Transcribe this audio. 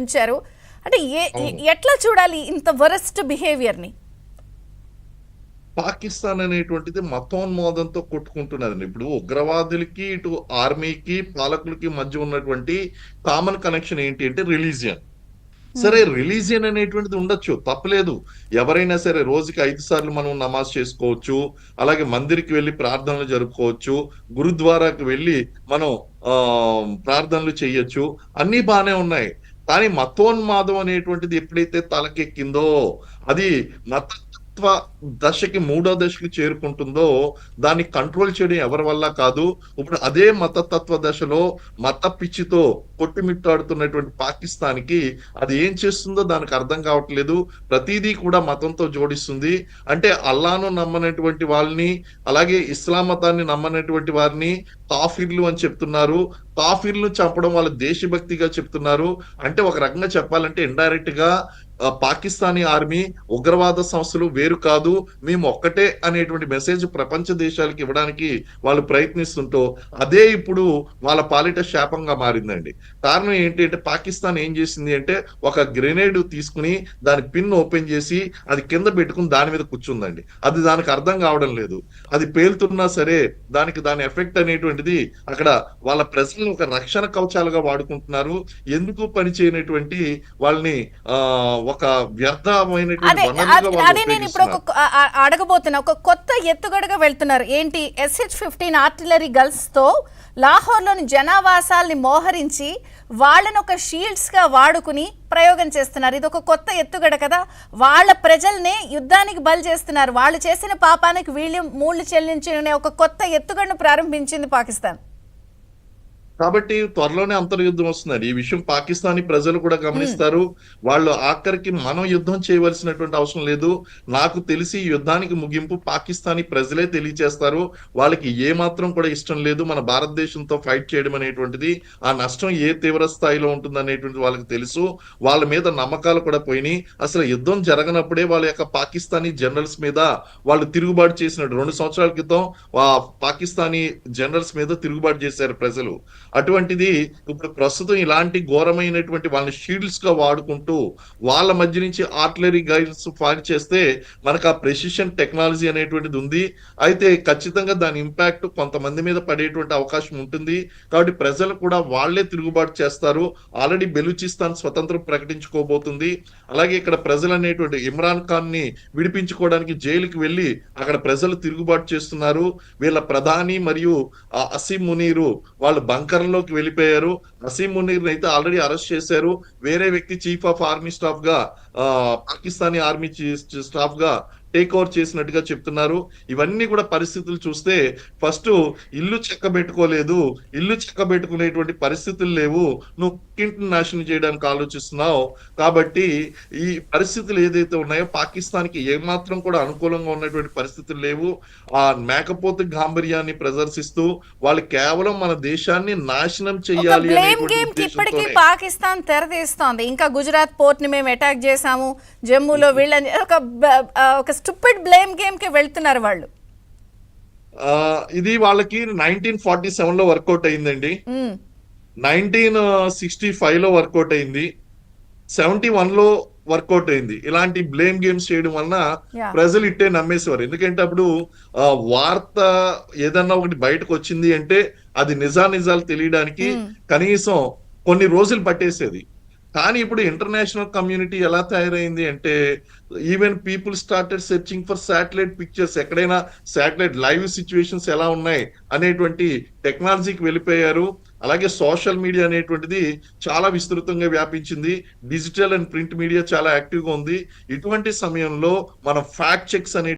ఉంచారు. అంటే ఎట్లా చూడాలి ఇంత వరస్ట్ బిహేవియర్ ని? పాకిస్తాన్ అనేటువంటిది మతోన్మాదంతో కొట్టుకుంటున్నదండి. ఇప్పుడు ఉగ్రవాదులకి, ఇటు ఆర్మీకి, పాలకులకి మధ్య ఉన్నటువంటి కామన్ కనెక్షన్ ఏంటి అంటే రిలీజియన్. సరే, రిలీజియన్ అనేటువంటిది ఉండొచ్చు, తప్పలేదు. ఎవరైనా సరే రోజుకి 5 సార్లు మనం నమాజ్ చేసుకోవచ్చు. అలాగే మందిరికి వెళ్లి ప్రార్థనలు జరుపుకోవచ్చు. గురుద్వారాకి వెళ్లి మనం ప్రార్థనలు చేయొచ్చు. అన్నీ బానే ఉన్నాయి. కానీ మతోన్మాదం అనేటువంటిది ఎప్పుడైతే తలకెక్కిందో, అది మతతత్వ దశకి, మూడో దశకి చేరుకుంటుందో, దాన్ని కంట్రోల్ చేయడం ఎవరి వల్ల కాదు. ఇప్పుడు అదే మతతత్వ దశలో మత పిచ్చితో కొట్టుమిట్టాడుతున్నటువంటి పాకిస్తాన్‌కి అది ఏం చేస్తుందో దానికి అర్థం కావట్లేదు. ప్రతీదీ కూడా మతంతో జోడిస్తుంది. అంటే అల్లాను నమ్మనటువంటి వాళ్ళని, అలాగే ఇస్లాం మతాన్ని నమ్మనటువంటి వారిని కాఫిర్లు అని చెప్తున్నారు. కాఫిర్‌లను చంపడం వాళ్ళ దేశభక్తిగా చెప్తున్నారు. అంటే ఒక రకంగా చెప్పాలంటే ఇండైరెక్ట్ గా పాకిస్తానీ ఆర్మీ, ఉగ్రవాద సంస్థలు వేరు కాదు, మేము ఒక్కటే అనేటువంటి మెసేజ్ ప్రపంచ దేశాలకు ఇవ్వడానికి వాళ్ళు ప్రయత్నిస్తుంటూ, అదే ఇప్పుడు వాళ్ళ పాలిట శాపంగా మారిందండి. కారణం ఏంటి అంటే, పాకిస్తాన్ ఏం చేసింది అంటే, ఒక గ్రెనేడ్ తీసుకుని దాని పిన్ ఓపెన్ చేసి అది కింద పెట్టుకుని దాని మీద కూర్చుందండి. అది దానికి అర్థం కావడం లేదు. అది పేలుతున్నా సరే దాని ఎఫెక్ట్ అనేటువంటిది అక్కడ వాళ్ళ ప్రజలను ఒక రక్షణ కవచాలుగా వాడుకుంటున్నారు. ఎందుకు పని చేయనటువంటి వాళ్ళని ఒక వ్యర్థమైనటువంటి వనరులుగా వాళ్ళు అదే నేను ఇప్పుడు అడగబోతున్నా. ఒక కొత్త ఎత్తుగడగా వెళ్తున్నారు. ఏంటి? SH-15 ఆర్టిలరీ గల్స్ తో లాహోర్లోని జనావాసాల్ని మోహరించి వాళ్ళని ఒక షీల్డ్స్ గా వాడుకుని ప్రయోగం చేస్తున్నారు. ఇది ఒక కొత్త ఎత్తుగడ కదా. వాళ్ళ ప్రజల్ని యుద్ధానికి బలి చేస్తున్నారు. వాళ్ళు చేసిన పాపానికి వీళ్ళు మూళ్ళు చెల్లించిన ఒక కొత్త ఎత్తుగడను ప్రారంభించింది పాకిస్తాన్. కాబట్టి త్వరలోనే అంతర్యుద్ధం వస్తుందండి. ఈ విషయం పాకిస్తానీ ప్రజలు కూడా గమనిస్తారు. వాళ్ళు ఆఖరికి మనం యుద్ధం చేయవలసినటువంటి అవసరం లేదు. నాకు తెలిసి ఈ యుద్ధానికి ముగింపు పాకిస్తానీ ప్రజలే తెలియజేస్తారు. వాళ్ళకి ఏ మాత్రం కూడా ఇష్టం లేదు మన భారతదేశంతో ఫైట్ చేయడం అనేటువంటిది. ఆ నష్టం ఏ తీవ్ర స్థాయిలో ఉంటుందనేటువంటిది వాళ్ళకి తెలుసు. వాళ్ళ మీద నమ్మకాలు కూడా పోయినాయి. అసలు యుద్ధం జరగనప్పుడే వాళ్ళ యొక్క పాకిస్తానీ జనరల్స్ మీద వాళ్ళు తిరుగుబాటు చేసినట్టు 2 సంవత్సరాల క్రితం పాకిస్తానీ జనరల్స్ మీద తిరుగుబాటు చేశారు ప్రజలు. అటువంటిది ఇప్పుడు ప్రస్తుతం ఇలాంటి ఘోరమైనటువంటి వాళ్ళని షీల్డ్స్ గా వాడుకుంటూ వాళ్ళ మధ్య నుంచి ఆర్టిలరీ గైడ్స్ ఫైర్ చేస్తే మనకు ఆ ప్రెసిషన్ టెక్నాలజీ అనేటువంటిది ఉంది. అయితే ఖచ్చితంగా దాని ఇంపాక్ట్ కొంతమంది మీద పడేటువంటి అవకాశం ఉంటుంది. కాబట్టి ప్రజలు కూడా వాళ్లే తిరుగుబాటు చేస్తారు. ఆల్రెడీ బెలూచిస్తాన్ స్వతంత్రం ప్రకటించుకోబోతుంది. అలాగే ఇక్కడ ప్రజలు అనేటువంటి ఇమ్రాన్ ఖాన్ ని విడిపించుకోవడానికి జైలుకి వెళ్లి అక్కడ ప్రజలు తిరుగుబాటు చేస్తున్నారు. వీళ్ళ ప్రధాని మరియు అసీం మునీరు వాళ్ళు బంకర్లోకి వెళ్ళిపోయారు. అసీం మునీర్ అయితే ఆల్రెడీ అరెస్ట్ చేశారు. వేరే వ్యక్తి చీఫ్ ఆఫ్ ఆర్మీ స్టాఫ్ గా, పాకిస్తానీ ఆర్మీ స్టాఫ్ గా టేక్ ఓవర్ చేసినట్టుగా చెప్తున్నారు. ఇవన్నీ కూడా పరిస్థితులు చూస్తే ఫస్ట్ ఇల్లు చెక్కబెట్టుకోలేదు, ఇల్లు చెక్కబెట్టుకునేటువంటి పరిస్థితులు లేవు, నువ్వు ఇంటిని నాశనం చేయడానికి ఆలోచిస్తున్నావు. కాబట్టి ఈ పరిస్థితులు ఏదైతే ఉన్నాయో పాకిస్తాన్కి ఏమాత్రం కూడా అనుకూలంగా ఉన్నటువంటి పరిస్థితులు లేవు. ఆ మేకపోతే గాంభీర్యాన్ని ప్రదర్శిస్తూ వాళ్ళు కేవలం మన దేశాన్ని నాశనం చేయాలి ఇప్పటికీ పాకిస్తాన్ తెరదీస్తోంది. ఇంకా గుజరాత్ పోర్ట్ ని మేము అటాక్ చేసాము, జమ్మూలో వీళ్ళని ఒక స్టూపిడ్ బ్లేమ్ గేమ్ కి వెళ్తున్నారు వాళ్ళు. ఇది వాళ్ళకి 1947 లో వర్కౌట్ అయిందండి, 1965 లో వర్కౌట్ అయింది, 71 లో వర్కౌట్ అయింది. ఇలాంటి బ్లేమ్ గేమ్స్ చేయడం వలన ప్రజలు ఇట్టే నమ్మేసేవారు. ఎందుకంటే అప్పుడు వార్త ఏదన్నా ఒకటి బయటకు వచ్చింది అంటే అది నిజాలు తెలియడానికి కనీసం కొన్ని రోజులు పట్టేసేది. కానీ ఇప్పుడు ఇంటర్నేషనల్ కమ్యూనిటీ ఎలా తయారైంది అంటే, even people started searching for satellite pictures. ఎక్కడైనా శాటిలైట్ లైవ్ సిచ్యువేషన్స్ ఎలా ఉన్నాయి అనేటువంటి టెక్నాలజీకి వెళ్ళిపోయారు. అలాగే సోషల్ మీడియా అనేటువంటిది చాలా విస్తృతంగా వ్యాపించింది. డిజిటల్ అండ్ ప్రింట్ మీడియా చాలా యాక్టివ్ గా ఉంది. ఇటువంటి సమయంలో మనం ఫ్యాక్ట్ చెక్స్ అనే